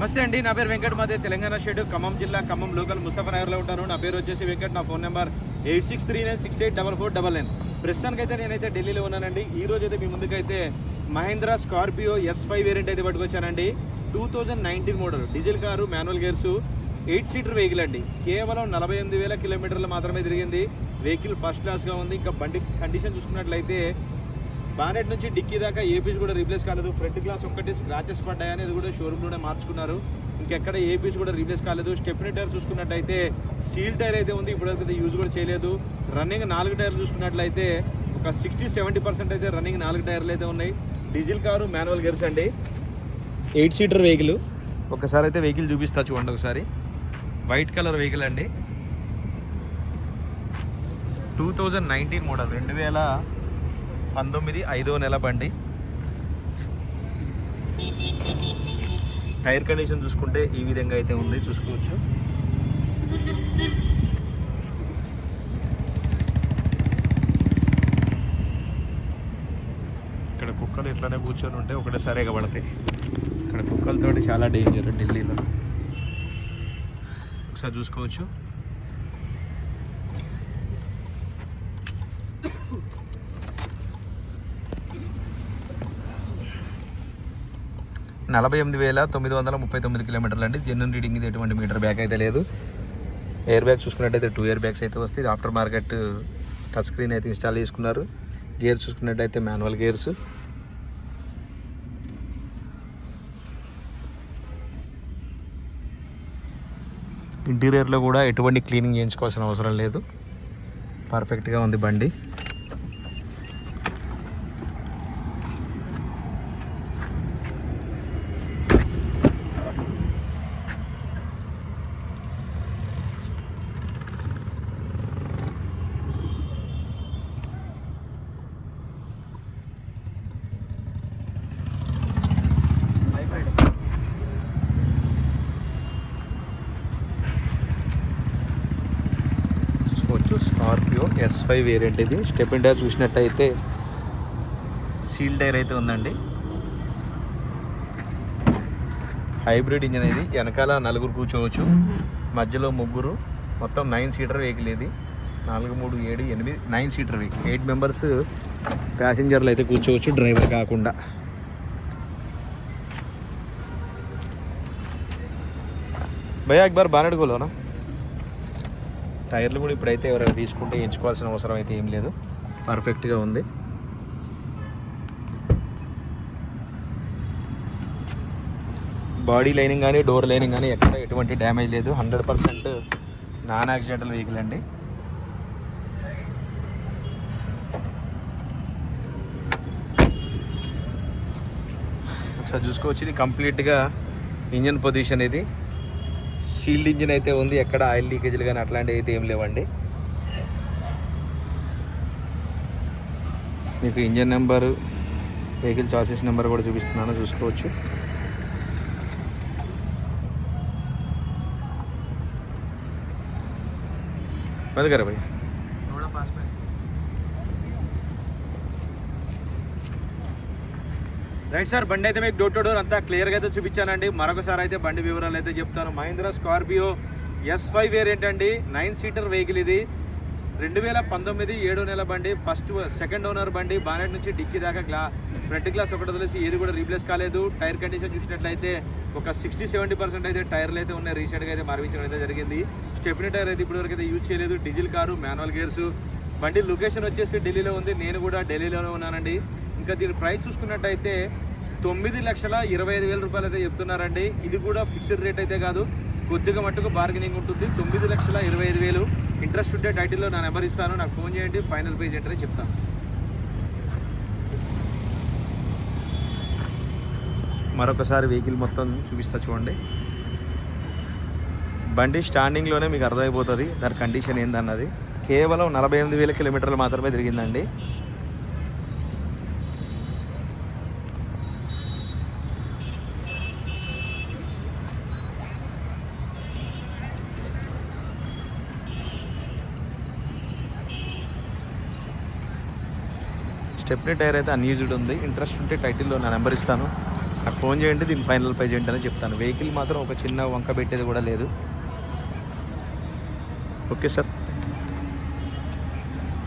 నమస్తే అండి, నా పేరు వెంకట్. మాదే తెలంగాణ స్టేట్ ఖమ్మం జిల్లా ఖమ్మం లోకల్ ముస్తఫానగర్లో ఉంటాను. నా పేరు వచ్చేసి వెంకట్. నా ఫోన్ నెంబర్ 8639684499. ప్రస్తుతానికైతే నేనైతే ఢిల్లీలో ఉన్నానండి. ఈ రోజు అయితే మీ ముందుకైతే మహేంద్ర స్కార్పియో S5 వేరియంట్ అయితే పట్టుకొచ్చానండి. 2019 model diesel car, manual gears, 8 seater vehicle అండి. కేవలం 48,000 కిలోమీటర్లు మాత్రమే తిరిగింది. వెహికల్ ఫస్ట్ క్లాస్గా ఉంది. ఇంకా బండి కండిషన్ చూసుకున్నట్లయితే బానెట్ నుంచి డిక్కీ దాకా ఏ పీస్ కూడా రీప్లేస్ కాలేదు. ఫ్రంట్ గ్లాస్ ఒక్కటి స్క్రాచెస్ పడ్డాయని అది కూడా షోరూమ్లోనే మార్చుకున్నారు. ఇంకెక్కడ ఏ పీస్ కూడా రీప్లేస్ కాలేదు. స్టెప్నీ టైర్ చూసుకున్నట్లయితే సీల్ టైర్ అయితే ఉంది, ఇప్పటికైతే యూజ్ కూడా చేయలేదు. రన్నింగ్ 4 టైర్లు చూసుకున్నట్లయితే ఒక 60-70% అయితే రన్నింగ్ 4 టైర్లు అయితే ఉన్నాయి. డీజిల్ కారు, మాన్యువల్ గేర్స్ అండి. 8 సీటర్ వెహికల్. ఒకసారి అయితే వెహికల్ చూపిస్తా చూడండి ఒకసారి. వైట్ కలర్ వెహికల్ అండి. 2019 మోడల్, 2019 5వ నెల బండి. టైర్ కండిషన్ చూసుకుంటే ఈ విధంగా అయితే ఉంది, చూసుకోవచ్చు. ఇక్కడ కుక్కలు ఇట్లానే కూర్చొని ఉంటే ఒకటేసారి ఎగబడతాయి. ఇక్కడ కుక్కలతోటి చాలా డేంజర్ ఢిల్లీలో. ఒకసారి చూసుకోవచ్చు. నలభై 48,939 కిలోమీటర్లు అండి. జెన్యున్ రీడింగ్ ఇది. ఎటువంటి మీటర్ బ్యాక్ అయితే లేదు. ఎయిర్ బ్యాగ్ చూసుకున్నట్టయితే 2 ఎయిర్ బ్యాగ్స్ అయితే వస్తాయి. ఆఫ్టర్ మార్కెట్ టచ్ స్క్రీన్ అయితే ఇన్స్టాల్ చేసుకున్నారు. గేర్స్ చూసుకున్నట్టయితే మాన్యువల్ గేర్స్. ఇంటీరియర్లో కూడా ఎటువంటి క్లీనింగ్ చేయించుకోవాల్సిన అవసరం లేదు. పర్ఫెక్ట్గా ఉంది బండి. స్కార్పియో S5 వేరియంట్ ఇది. స్టెప్నీ టైర్ చూసినట్టయితే సీల్ టైర్ అయితే ఉందండి. హైబ్రిడ్ ఇంజన్ ఇది. వెనకాల 4 కూర్చోవచ్చు, మధ్యలో 3. మొత్తం 9 సీటర్ వెహికల్ ఇది. 4, 3, 7, 8, 9 సీటర్ వెహికల్. 8 మెంబర్స్ ప్యాసింజర్లు అయితే కూర్చోవచ్చు, డ్రైవర్ కాకుండా. భయ్యా అక్బర్ బానెట్ కోలోనా. టైర్లు కూడా ఇప్పుడైతే ఎవరైనా తీసుకుంటే ఎంచుకోవాల్సిన అవసరం అయితే ఏం లేదు. పర్ఫెక్ట్గా ఉంది. బాడీ లైనింగ్ కానీ డోర్ లైనింగ్ కానీ ఎక్కడ ఎటువంటి డ్యామేజ్ లేదు. 100% నాన్ యాక్సిడెంటల్ వెహికల్ అండి. ఒకసారి చూసుకోవచ్చు. ఇది కంప్లీట్గా ఇంజన్ పొజిషన్. ఇది సీల్డ్ ఇంజిన్ అయితే ఉంది. ఎక్కడ ఆయిల్ లీకేజీలు కానీ అట్లాంటివి అయితే ఏం లేవండి. మీకు engine number, vehicle chassis number కూడా చూపిస్తున్నాను, చూసుకోవచ్చు. బదగరా భయ్. రైట్ సార్, బండి అయితే మీకు డోర్ టు డోర్ అంతా క్లియర్గా అయితే చూపించానండి. మరొకసారి అయితే బండి వివరాలు అయితే చెప్తాను. మహేంద్ర స్కార్పియో S5 వేరియంట్ అండి. 9 సీటర్ వెహికల్ ఇది. 2019 7వ నెల బండి. సెకండ్ ఓనర్ బండి. బానెట్ నుంచి డిక్కీ దాకా ఫ్రంట్ గ్లాస్ ఒకటి వదిలేసి ఏది కూడా రీప్లేస్ కాలేదు. టైర్ కండిషన్ చూసినట్లయితే ఒక 60-70% అయితే టైర్లు అయితే ఉన్నాయి. రీసెంట్గా అయితే మార్పించడం అయితే జరిగింది. స్టెప్నీ టైర్ అయితే ఇప్పటివరకు అయితే యూజ్ చేయలేదు. Diesel car, manual gears. బండి లొకేషన్ వచ్చేసి ఢిల్లీలో ఉంది. నేను కూడా ఢిల్లీలోనే ఉన్నానండి. ఇంకా దీని ప్రైస్ చూసుకున్నట్టయితే 9,25,000 రూపాయలు అయితే చెప్తున్నారండి. ఇది కూడా ఫిక్స్డ్ రేట్ అయితే కాదు, కొద్దిగా మట్టుకు బార్గెనింగ్ ఉంటుంది. 9,25,000. ఇంట్రెస్ట్ ఉంటే టైటిల్లో నా నెంబర్ ఇస్తాను, నాకు ఫోన్ చేయండి. ఫైనల్ ప్రైస్ ఏంటనే చెప్తాను. మరొకసారి వెహికల్ మొత్తం చూపిస్తా చూడండి. బండి స్టాండింగ్లోనే మీకు అర్థమైపోతుంది దాని కండిషన్ ఏందన్నది. కేవలం 48,000 కిలోమీటర్లు మాత్రమే తిరిగిందండి. స్టెప్నీ టైర్ అయితే అన్యూజ్డ్ ఉంది. ఇంట్రెస్ట్ ఉంటే టైటిల్లో నా నెంబర్ ఇస్తాను, నాకు ఫోన్ చేయండి, దీని ఫైనల్ ప్రైజ్ ఏంటని చెప్తాను. వెహికల్ మాత్రం ఒక చిన్న వంక పెట్టేది కూడా లేదు. Okay sir.